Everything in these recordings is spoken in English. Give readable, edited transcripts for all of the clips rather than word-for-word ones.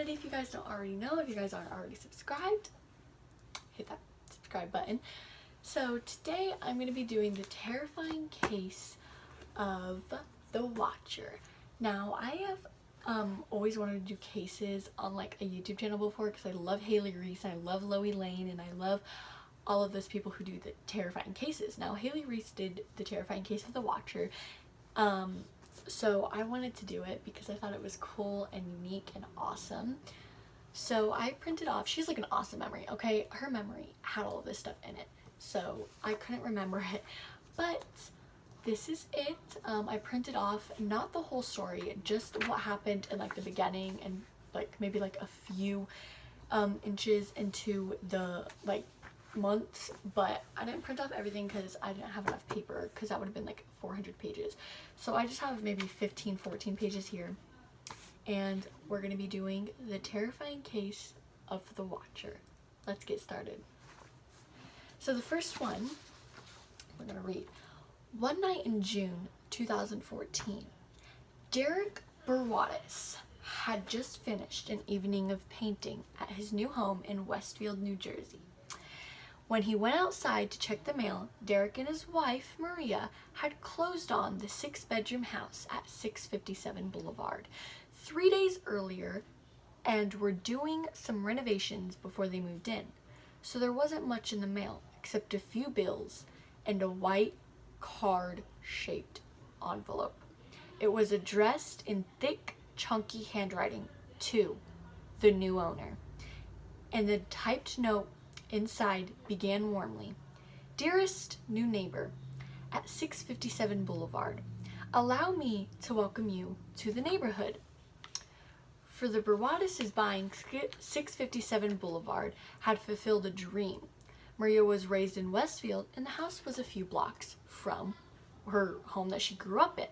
already. If you guys don't already know, if you guys aren't already subscribed, hit that subscribe button. So today I'm going to be doing the terrifying case of The Watcher. Now I have always wanted to do cases on like a YouTube channel before because I love Haley Reese and I love Loie Lane and I love all of those people who do the terrifying cases. Now Haley Reese did the terrifying case of The Watcher, so I wanted to do it because I thought it was cool and unique and awesome. So I printed off, she's like an awesome memory, okay? Her memory had all of this stuff in it, so I couldn't remember it, but this is it. I printed off not the whole story, just what happened in like the beginning and like maybe like a few inches into the like months, but I didn't print off everything because I didn't have enough paper because that would have been like 400 pages. So I just have maybe 14 pages here, and we're going to be doing the terrifying case of The Watcher. Let's get started. So the first one we're going to read. One night in June 2014, Derek Burwatis had just finished an evening of painting at his new home in Westfield, New Jersey. When he went outside to check the mail, Derek and his wife, Maria, had closed on the 6-bedroom house at 657 Boulevard 3 days earlier and were doing some renovations before they moved in. So there wasn't much in the mail except a few bills and a white card-shaped envelope. It was addressed in thick, chunky handwriting to the new owner, and the typed note inside began warmly. Dearest new neighbor at 657 Boulevard, allow me to welcome you to the neighborhood. For the Burwatises, buying 657 Boulevard had fulfilled a dream. Maria was raised in Westfield and the house was a few blocks from her home that she grew up in.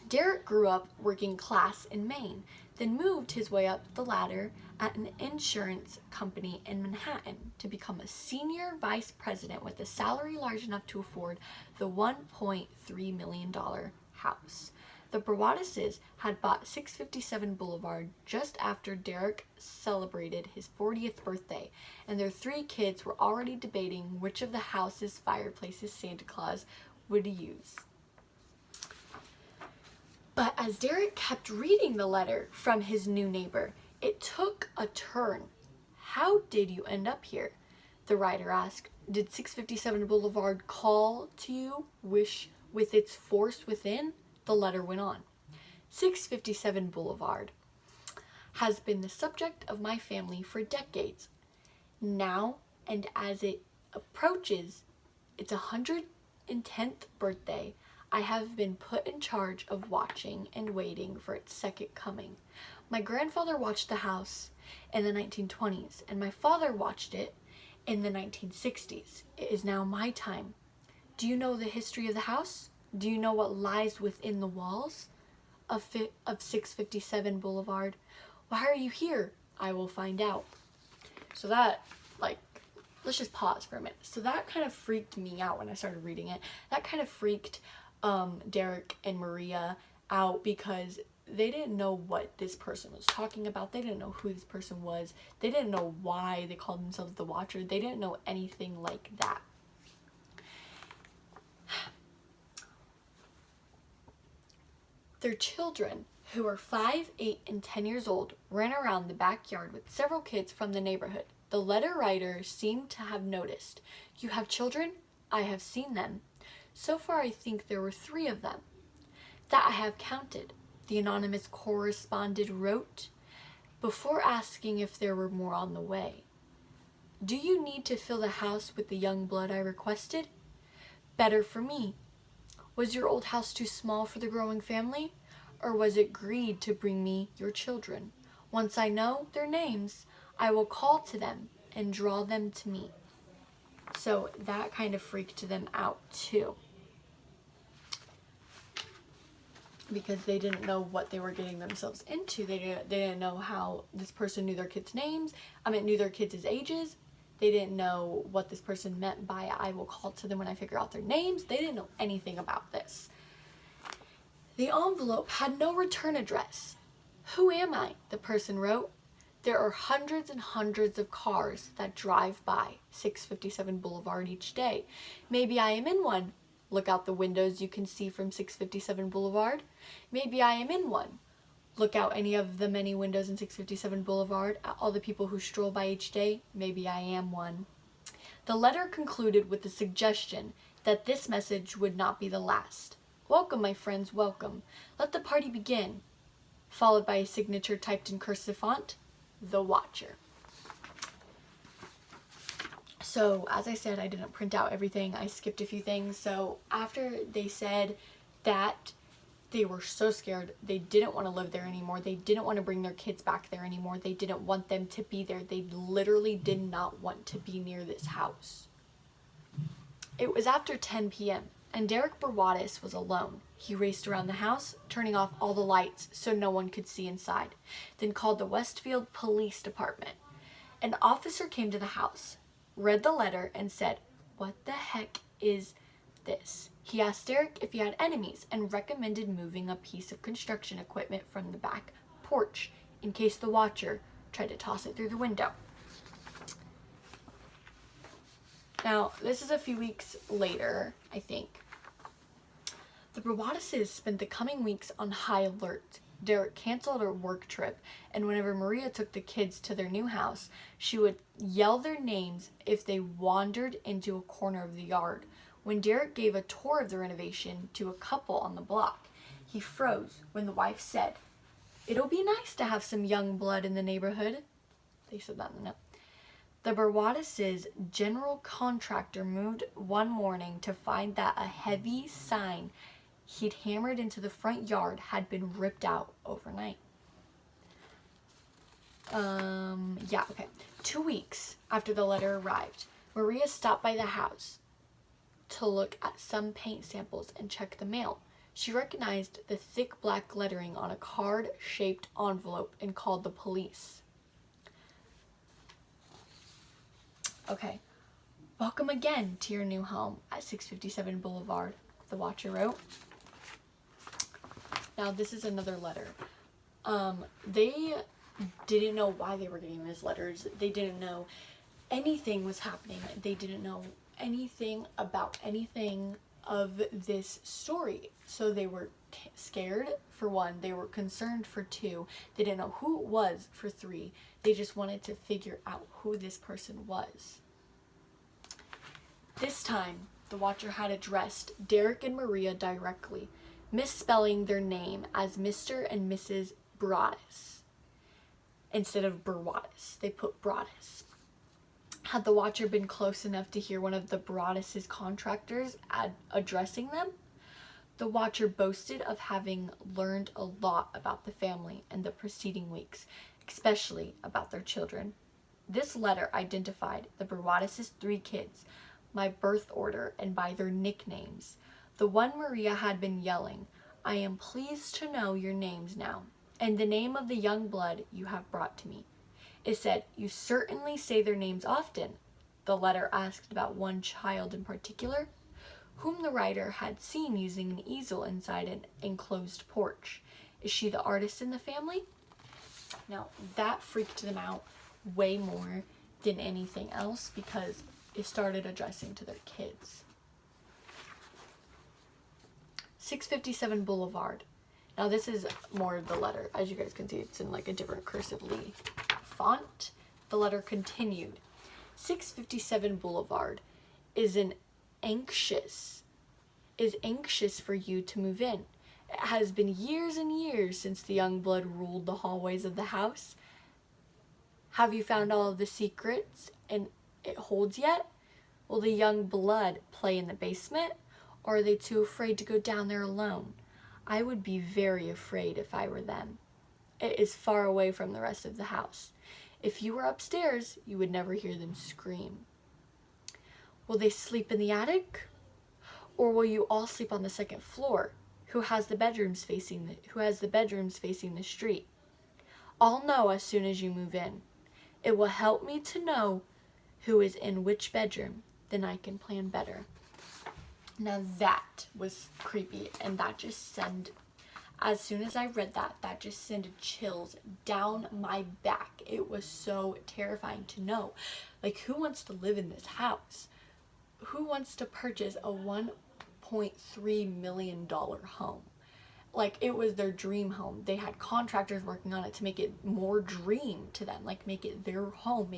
Derek grew up working class in Maine, then moved his way up the ladder at an insurance company in Manhattan to become a senior vice president with a salary large enough to afford the $1.3 million house. The Burwatises had bought 657 Boulevard just after Derek celebrated his 40th birthday, and their 3 kids were already debating which of the house's fireplaces Santa Claus would use. But as Derek kept reading the letter from his new neighbor, it took a turn. How did you end up here? The writer asked. Did 657 Boulevard call to you, wish with its force within? The letter went on. 657 Boulevard has been the subject of my family for decades. Now, and as it approaches its 110th birthday, I have been put in charge of watching and waiting for its second coming. My grandfather watched the house in the 1920s, and my father watched it in the 1960s. It is now my time. Do you know the history of the house? Do you know what lies within the walls of 657 Boulevard? Why are you here? I will find out. So that, let's just pause for a minute. So that kind of freaked me out when I started reading it. That kind of freaked Derek and Maria out because they didn't know what this person was talking about. They didn't know who this person was. They didn't know why they called themselves the Watcher. They didn't know anything like that. Their children, who were 5, 8, and 10 years old, ran around the backyard with several kids from the neighborhood. The letter writer seemed to have noticed. You have children? I have seen them. So far, I think there were 3 of them. That I have counted, the anonymous correspondent wrote, before asking if there were more on the way. Do you need to fill the house with the young blood I requested? Better for me. Was your old house too small for the growing family? Or was it greed to bring me your children? Once I know their names, I will call to them and draw them to me. So that kind of freaked them out too, because they didn't know what they were getting themselves into. They didn't know how this person knew their kids' names. Knew their kids' ages. They didn't know what this person meant by I will call to them when I figure out their names. They didn't know anything about this. The envelope had no return address. "Who am I?" the person wrote. "There are hundreds and hundreds of cars that drive by 657 Boulevard each day. Maybe I am in one. Look out the windows you can see from 657 Boulevard. Maybe I am in one. Look out any of the many windows in 657 Boulevard at all the people who stroll by each day. Maybe I am one." The letter concluded with the suggestion that this message would not be the last. "Welcome, my friends, welcome. Let the party begin," followed by a signature typed in cursive font, "The Watcher." So, as I said, I didn't print out everything. I skipped a few things. So, after they said that they were so scared, they didn't want to live there anymore. They didn't want to bring their kids back there anymore. They didn't want them to be there. They literally did not want to be near this house. It was after 10 p.m. and Derek Burwatis was alone. He raced around the house, turning off all the lights so no one could see inside, then called the Westfield Police Department. An officer came to the house, read the letter, and said, "What the heck is this?" He asked Derek if he had enemies and recommended moving a piece of construction equipment from the back porch in case the Watcher tried to toss it through the window. Now, this is a few weeks later, I think. The Burwatises spent the coming weeks on high alert. Derek canceled a work trip, and whenever Maria took the kids to their new house, she would yell their names if they wandered into a corner of the yard. When Derek gave a tour of the renovation to a couple on the block, he froze when the wife said, "It'll be nice to have some young blood in the neighborhood." They said that in the note. The Burwatises' general contractor moved one morning to find that a heavy sign he'd hammered into the front yard had been ripped out overnight. 2 weeks after the letter arrived, Maria stopped by the house to look at some paint samples and check the mail. She recognized the thick black lettering on a card-shaped envelope and called the police. "Okay, welcome again to your new home at 657 Boulevard," the Watcher wrote. Now, this is another letter. They didn't know why they were getting these letters. They didn't know anything was happening. They didn't know anything about anything of this story. So they were scared, for one. They were concerned, for two. They didn't know who it was, for three. They just wanted to figure out who this person was. This time, the Watcher had addressed Derek and Maria directly, misspelling their name as Mr. and Mrs. Broaddus. Instead of Burwatis, they put Broaddus. Had the Watcher been close enough to hear one of the Broaddus' contractors addressing them? The Watcher boasted of having learned a lot about the family in the preceding weeks, especially about their children. This letter identified the Burwatis' 3 kids by birth order and by their nicknames. The one Maria had been yelling, "I am pleased to know your names now, and the name of the young blood you have brought to me." It said, "You certainly say their names often." The letter asked about one child in particular, whom the writer had seen using an easel inside an enclosed porch. Is she the artist in the family? Now, that freaked them out way more than anything else because it started addressing to their kids. 657 Boulevard. Now, this is more of the letter. As you guys can see, it's in like a different cursively font. The letter continued. 657 Boulevard is anxious for you to move in. It has been years and years since the young blood ruled the hallways of the house. Have you found all of the secrets and it holds yet? Will the young blood play in the basement, or are they too afraid to go down there alone? I would be very afraid if I were them. It is far away from the rest of the house. If you were upstairs, you would never hear them scream. Will they sleep in the attic? Or will you all sleep on the second floor? Who has the bedrooms facing the street? I'll know as soon as you move in. It will help me to know who is in which bedroom. Then I can plan better. Now that was creepy, and that just sent as soon as I read that, that just sent chills down my back. It was so terrifying to know. Like, who wants to live in this house? Who wants to purchase a $1.3 million home? Like, it was their dream home. They had contractors working on it to make it more dream to them. Like, make it their home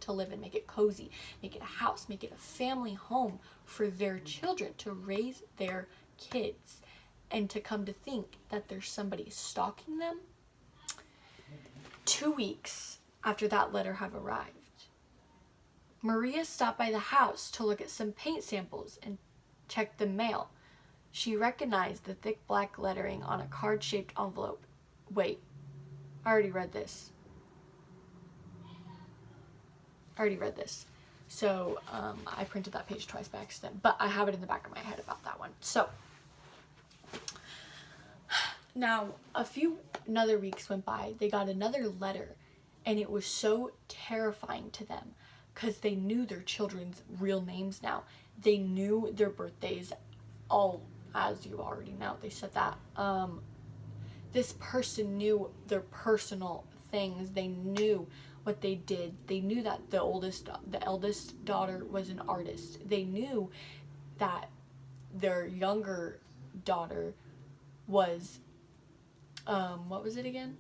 to live in, make it cozy, make it a house, make it a family home for their children, to raise their kids. And to come to think that there's somebody stalking them. 2 weeks after that letter had arrived, Maria stopped by the house to look at some paint samples and check the mail. She recognized the thick black lettering on a card-shaped envelope. Wait, I already read this. So I printed that page twice by accident, but I have it in the back of my head about that one. So now another weeks went by. They got another letter, and it was so terrifying to them because they knew their children's real names now. They knew their birthdays, all, as you already know. They said that. This person knew their personal things. They knew what they did. They knew that the eldest daughter was an artist. They knew that their younger daughter was, what was it again?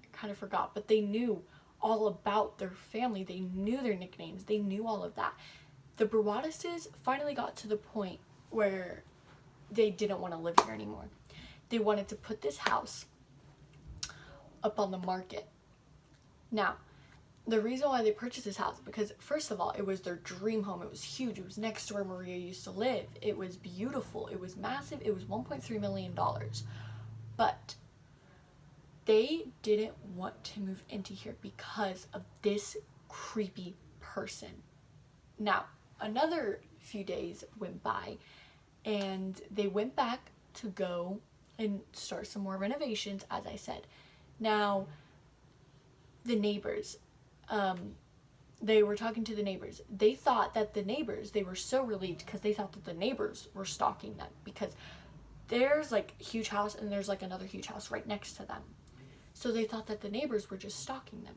I kind of forgot, but they knew all about their family. They knew their nicknames. They knew all of that. The Broadduses finally got to the point where they didn't want to live here anymore. They wanted to put this house up on the market. Now, the reason why they purchased this house, because first of all, it was their dream home. It was huge. It was next to where Maria used to live. It was beautiful. It was massive. It was $1.3 million. But they didn't want to move into here because of this creepy person. Now, another few days went by, and they went back to go and start some more renovations, as I said. Now, the neighbors, they were talking to the neighbors. They thought that they were so relieved because they thought that the neighbors were stalking them, because there's like a huge house and there's like another huge house right next to them. So they thought that the neighbors were just stalking them.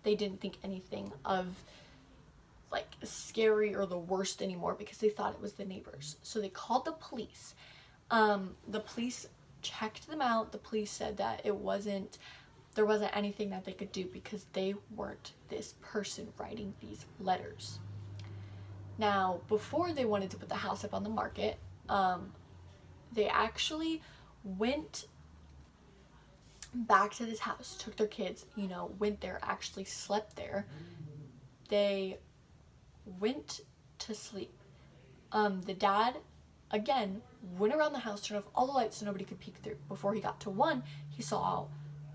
They didn't think anything of like scary or the worst anymore because they thought it was the neighbors. So they called the police. The police checked them out. The police said that there wasn't anything that they could do because they weren't this person writing these letters. Now, before they wanted to put the house up on the market, they actually went back to this house, took their kids, went there, actually slept there. They went to sleep. The dad, again, went around the house, turned off all the lights so nobody could peek through. Before he got to one, he saw out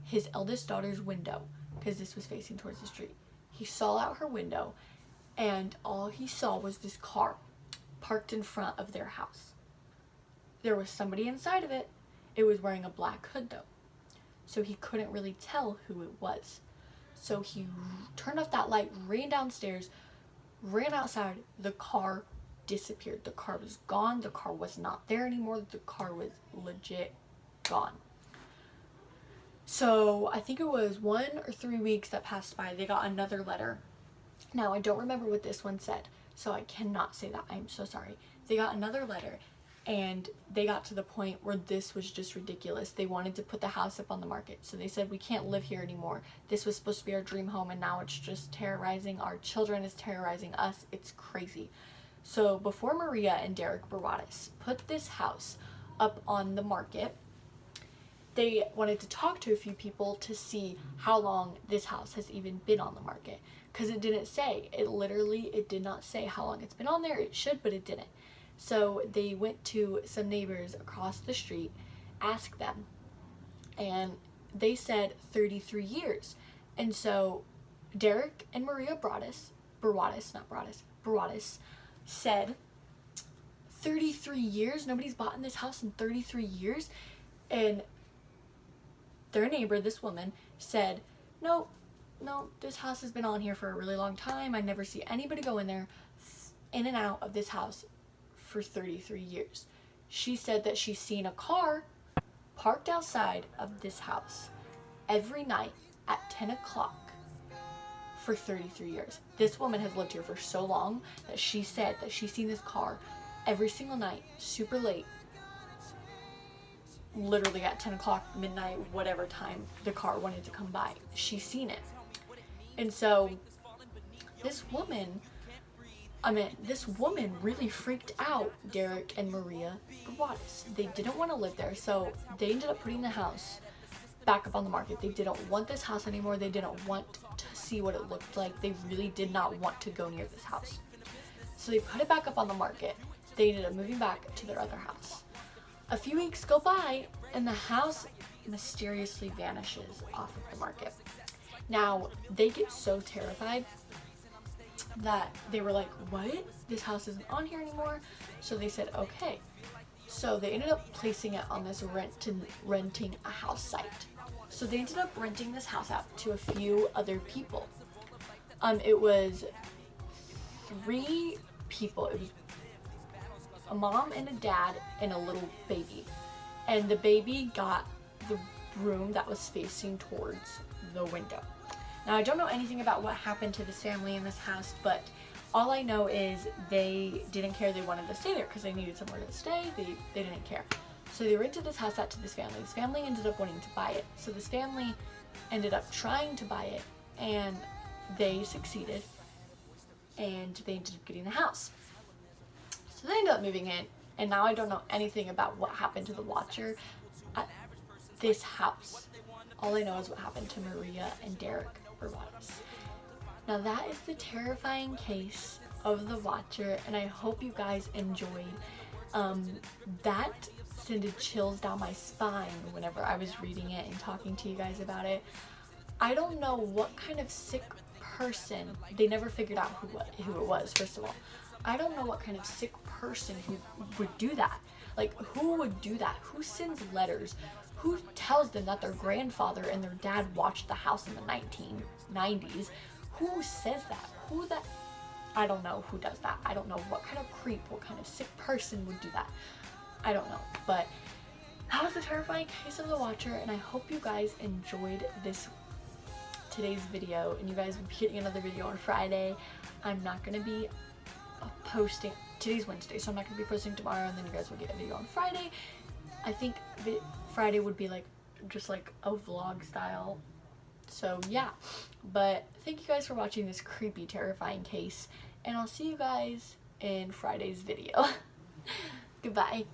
his eldest daughter's window, because this was facing towards the street. He saw out her window, and all he saw was this car parked in front of their house. There was somebody inside of it. It was wearing a black hood, though, so he couldn't really tell who it was. So he turned off that light, ran downstairs, ran outside. The car disappeared. The car was gone. The car was not there anymore. The car was legit gone. So I think it was 1 or 3 weeks that passed by. They got another letter. Now, I don't remember what this one said, so I cannot say that. I'm so sorry. They got another letter, and they got to the point where this was just ridiculous. They wanted to put the house up on the market. So they said, we can't live here anymore. This was supposed to be our dream home, and now it's just terrorizing our children. It's terrorizing us. It's crazy. So before Maria and Derek Broaddus put this house up on the market, they wanted to talk to a few people to see how long this house has even been on the market. Because it didn't say. It did not say how long it's been on there. It should, but it didn't. So they went to some neighbors across the street, asked them, and they said 33 years. And so Derek and Maria Broaddus said, 33 years? Nobody's bought in this house in 33 years? And their neighbor, this woman, said, no, this house has been on here for a really long time. I never see anybody go in and out of this house for 33 years. she said that she's seen a car parked outside of this house every night at 10 o'clock for 33 years. This woman has lived here for so long that she said that she's seen this car every single night, super late, literally at 10 o'clock, midnight, whatever time the car wanted to come by. She's seen it. And so this woman really freaked out Derek and Maria Varvatos. They didn't want to live there, so they ended up putting the house back up on the market. They didn't want this house anymore. They didn't want to see what it looked like. They really did not want to go near this house. So they put it back up on the market. They ended up moving back to their other house. A few weeks go by, and the house mysteriously vanishes off of the market. Now, they get so terrified that they were like, what? This house isn't on here anymore? So they said, okay. So they ended up placing it on this renting a house site. So they ended up renting this house out to a few other people. It was 3 people. It was a mom and a dad and a little baby. And the baby got the room that was facing towards the window. Now, I don't know anything about what happened to this family in this house, but all I know is they didn't care. They wanted to stay there because they needed somewhere to stay. They didn't care. So they rented this house out to this family. This family ended up wanting to buy it. So this family ended up trying to buy it, and they succeeded, and they ended up getting the house. So they ended up moving in, and now I don't know anything about what happened to the watcher at this house. All I know is what happened to Maria and Derek Varvatos. Now that is the terrifying case of the watcher, and I hope you guys enjoyed. That sent chills down my spine whenever I was reading it and talking to you guys about it. I don't know what kind of sick person, they never figured out who it was, first of all. I don't know what kind of sick person who would do that. Like, who would do that? Who sends letters? Who tells them that their grandfather and their dad watched the house in the 1990s? Who says that? I don't know who does that. I don't know what kind of creep, what kind of sick person would do that. I don't know. But that was the terrifying case of the watcher, and I hope you guys enjoyed today's video, and you guys will be getting another video on Friday. I'm not going to be posting, today's Wednesday, so I'm not going to be posting tomorrow, and then you guys will get a video on Friday. I think Friday would be just like a vlog style. So yeah, but thank you guys for watching this creepy, terrifying case, and I'll see you guys in Friday's video. Goodbye.